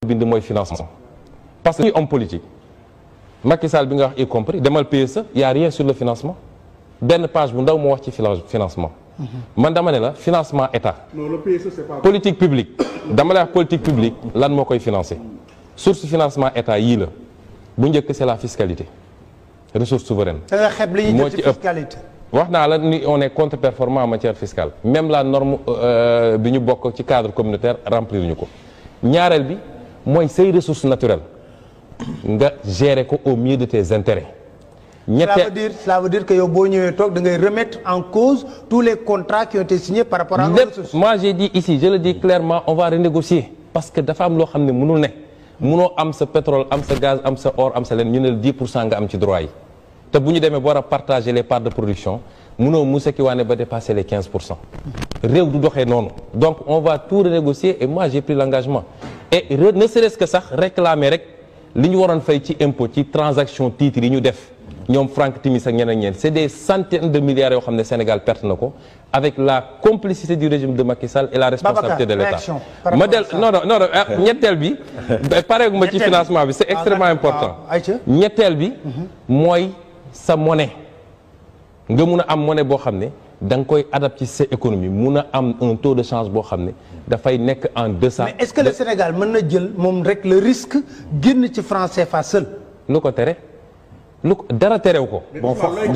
bind mooy financement parce que ñuy homme politique Macky Sall bi nga wax y compris demal PSE y a rien sur le financement benn page bu ndaw moo wax ci financement man dama ne la financement état politique publique dama lay wax politique publique lan moo koy financer source financement état yii la bu njëkk c'est la fiscalité ressource souveraine moo ci ëpp wax naa la ni on est contre-performant en matière fiscale même la norme bi ñu bokk ci cadre communautaire remplir ñu ko ñaareel bi mooy say ressources naturelles nga gérer ko au mieux de tes intérêts. Cela veut dire que yow boo ñëwee toog da ngay remettre en cause tous les contrats qui ont été signés par rapport à nos ressources. Moi j'ai dit ici je le dis clairement on va renégocier parce que dafa am loo xam ne mënul ne mënoo am sa pétrole am sa gaz am sa or am sa leen ñu ne 10% nga am ci droit yi te bu ñu demee ba war a partager les parts de production mënoo musa ki waane ba dépasser les 15%. réew du doxee noonu donc on va tout renégocier et moi j'ai pris l'engagement et ne serait-ce que sax réclamer rek li ñu waroon fay ci impôt ci transaction titres yi ñu def ñoom Franck Timis ak ñeneen ñeen c'est des centaines de milliards yoo xam ne Sénégal perte na ko avec la complicité du régime de Macky Sall et la responsabilité de l'État ma del non ñetteel bi pareegu ma ci financement bi c'est extrêmement important ñetteel bi mooy sa monnaie nga mun a am monnaie boo xam ne da nga koy adapté ci sa économie mun a am un taux de change boo xam ne dafay nekk en deçà. mais est-ce que le Sénégal mën na jël moom rek le risque génn ci franc CFA seul. lu ko tere lu ko dara terew ko. bon foofu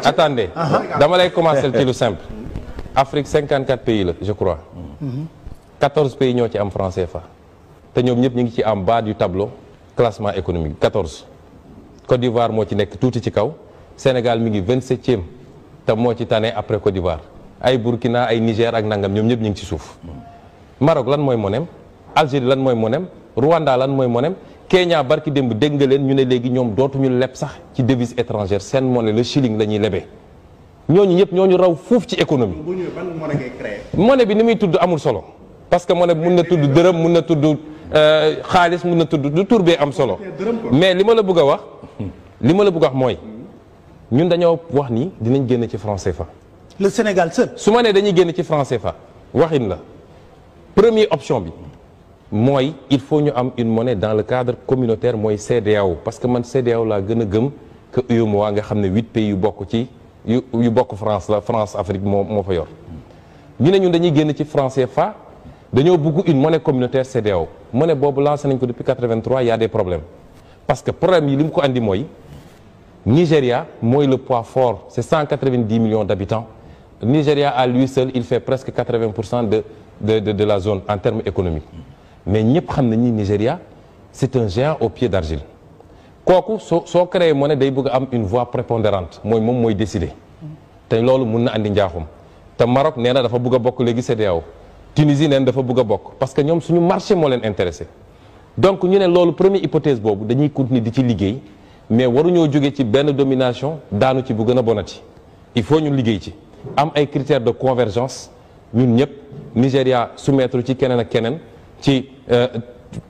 attendez dama lay commencer ci lu simple. Afrique 54 pays la je crois. 14 pays ñoo ci am franc CFA. te ñoom ñëpp ñu ngi ci am bas du tableau classement économique 14. Côte d'Ivoire moo ci nekk tuuti ci kaw Sénégal mi ngi 27e te moo ci tane après Côte d'Ivoire ay Burkina ay Niger ak nangam ñoom ñëpp ñu ngi ci suuf. Maroc lan mooy monem Algérie lan mooy monem Rwanda lan mooy monem Kenya barki démb dégg nga leen ñu ne léegi ñoom dootuñu leb sax ci devise étrangère seen monnaie le shilling la ñuy lebee ñooñu ñëpp ñooñu raw fuuf ci économie. bu ñëwee ban monnaie ngay créer. monnaie bi ni muy tudd amul solo parce que monnaie bi mun na tudd dërëm mun na tudd xaalis mun na tudd du tur bee am solo mais li ma la bëgg a wax mooy ñun dañoo wax ni dinañ génn ci franc CFA. le Sénégal seul. su ma nee dañuy génn ci franc CFA waxin la première option bi mooy il faut ñu am une monnaie dans le cadre communautaire mooy CEDEAO parce que man CEDEAO laa gën a gëm que UEMOA nga xam ne 8 pays yu bokk ci yu bokk France la France Afrique moo fa yor ñu ne ñun dañuy génn ci franc CFA dañoo bëgg une monnaie communautaire CEDEAO monnaie boobu lancé nañ ko depuis 83 il y a des problèmes parce que problème yi li mu ko andi mooy Nigeria mooy le poids fort c'est 190 millions d'habitants Nigeria à lui seul il fait presque 80% de la zone en termes économiques mais ñëpp xam nañ ni Nigeria c'est un géant au pied d'argile kooku soo créé monnaie day bëgg a am une voix prépondérante moom mooy décider te loolu mun na andi njaaxum te Maroc nee na dafa bëgg a bokk léegi CEDEAO Tunisie neen dafa bëgg a bokk parce que ñoom suñu marché moo leen intéressé donc ñu ne loolu première hypothèse boobu dañuy continuer di ci liggéey mais waruñoo jóge ci benn domination daanu ci bu gën a bonati il faut ñu liggéey ci am ay critères de convergence ñun ñëpp Nigéria soumettre ci keneen ak keneen ci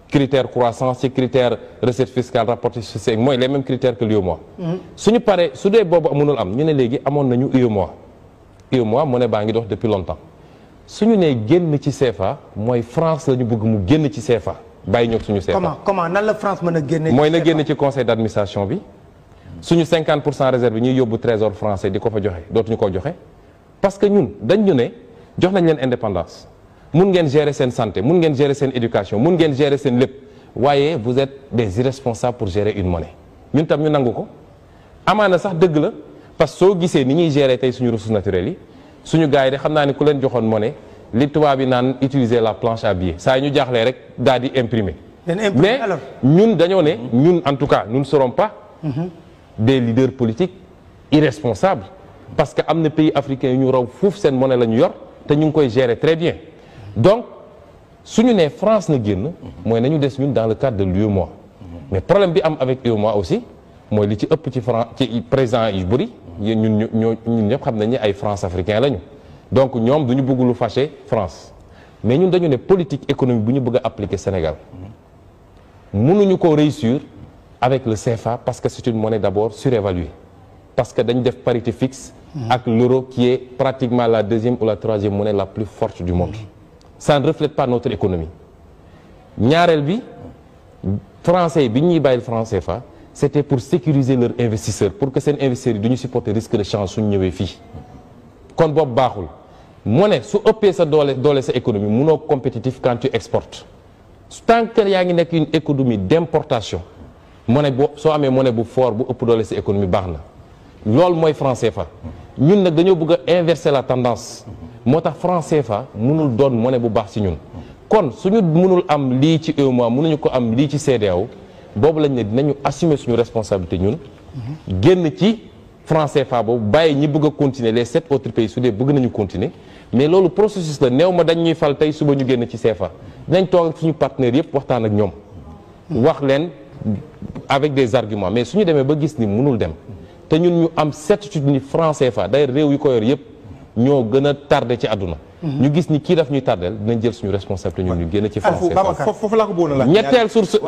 critère croissance ci critère recette fiscale rapport fiscal mooy les mêmes critères que l'UEMOA suñu paree su dee boobu mënul am ñu ne léegi amoon nañu UEMOA monnaie baa ngi dox depuis longtemps suñu nee génn ci CFA mooy France la ñu bëgg mu génn ci CFA bàyyi ñëw suñu CFA. comment nan la France mën a génne ci mooy na génn ci conseil d'administration bi suñu 50% réserve ñuy yóbbu trésor français di ko fa joxe dootuñu ko joxe parce que ñun dañ ñu ne jox nañ leen indépendance mun ngeen gérer seen santé mun ngeen gérer seen éducation mun ngeen gérer seen lépp waaye vous êtes des irresponsables pour gérer une monnaie ñun tam ñu nangu ko amaana sax dëgg la parce que soo gisee ni ñuy gérer tey suñu ressources naturelles yi suñu gars yi de xam naa ni ku leen joxoon monnaie li tubaab yi naan utiliser la planche à billets saa yi ñu jaaxlee rek daal di imprimer mais ñun dañoo ne ñun en tout cas nous ne serons pas des leaders politiques irresponsables parce que am na pays africains yu ñu raw fuuf seen monnaie la ñu yor te ñu ngi koy gérer très bien donc suñu nee France na génn mooy nañu des ñun dans le cadre de l'UEMOA mais problème bi am avec UEMOA aussi mooy li ci ëpp ci président yu bëri ñun ñëpp xam nañ ne ay France africain lañu donc ñoom du ñu bëgg lu fâché France mais ñun dañu ne politique économique bu ñu bëgg a appliquer Sénégal mënuñu ko réussir avec le CFA parce que c'est une monnaie d'abord surévaluée parce que dañu def parité fixe ak l'euro qui est pratiquement la deuxième ou la troisième monnaie la plus forte du monde. Ça ne reflète pas notre économie. ñaareel bi français bi ñuy bàyyil franc CFA c'était pour sécuriser leurs investisseurs pour que seen investisseurs yi du ñu supporter risque de change suñu ñëwee fii kon boobu baaxul monnaie su ëppee sa doole sa économie munoo compétitif quand tu exportes tant que yaa ngi nekk une économie d'importation monnaie soo amee monnaie bu fort bu ëpp doole sa économie baax na loolu mooy franc CFA ñun nag dañoo bëgg a inverser la tendance moo tax franc CFA mënul doon monnaie bu baax ci ñun kon suñu mënul am lii ci UEMOA mënuñu ko am lii ci CEDEAO boobu lañ ne dinañu assumer suñu responsabilité ñun génn ci franc CFA boobu bàyyi ñi bëgg a continuer les 7 autres pays su dee bëgg nañu continuer mais loolu processus la néew ma dañ ñuy fal tey suba ñu génn ci CFA dinañ toog ak suñu partenaires yëpp waxtaan ak ñoom wax leen avec des arguments mais suñu demee ba gis ni mënul dem te ñun ñu am certitude ni franc CFA d'ailleurs réew yu ko yor yëpp ñoo gën a tardé ci àdduna ñu gis ni kii daf ñuy tardel dinañ jël suñu responsabilité ñun ñu génn ci franc CFA foofu laa ko bëggoon a laaj ñetteel source